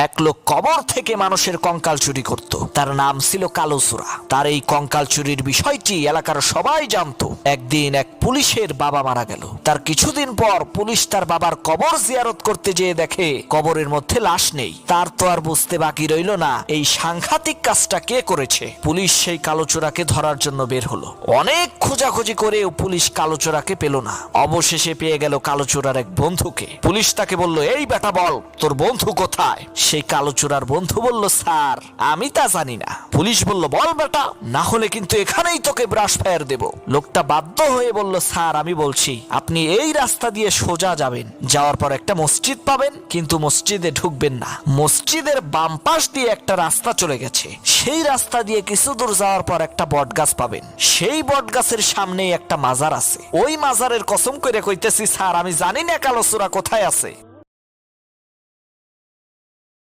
এক লোক কবর থেকে মানুষের কঙ্কাল চুরি করত। তার নাম ছিল কালোচোরা। তার এই কঙ্কাল চুরির বিষয়টি এলাকার সবাই জানতো। একদিন এক পুলিশের বাবা মারা গেল। তার কিছুদিন পর পুলিশ তার বাবার কবর জিয়ারত করতে যেয়ে দেখে কবরের মধ্যে লাশ নেই। তার তো আর বুঝতে বাকি রইল না এই সাংঘাতিক কাজটা কে করেছে। পুলিশ সেই কালোচোরাকে ধরার জন্য বের হলো। অনেক খোঁজাখুঁজি করেও পুলিশ কালোচোরাকে পেল না। অবশেষে পেয়ে গেল কালোচোরার এক বন্ধুকে। পুলিশ তাকে বলল, এই বেটা বল, তোর বন্ধু কোথায়? সেই কালোচোরার বন্ধু বলল, স্যার আমি তা জানি না। পুলিশ বলল, বল বেটা, না হলে কিন্তু এখানেই তোকে ব্রাশ ফায়ার দেব। লোকটা বাধ্য হয়ে বলল, স্যার আমি বলছি, আপনি এই রাস্তা দিয়ে সোজা যাবেন, যাওয়ার পর একটা মসজিদ পাবেন, কিন্তু মসজিদে ঢুকবেন না। মসজিদের বাম পাশ দিয়ে একটা রাস্তা চলে গেছে, সেই রাস্তা দিয়ে কিছু দূর যাওয়ার পর একটা বটগাছ পাবেন। সেই বটগাছের সামনেই একটা মাজার আছে। ওই মাজারের কসম করে কইতেছি স্যার, আমি জানি না কালোচোরা কোথায় আছে।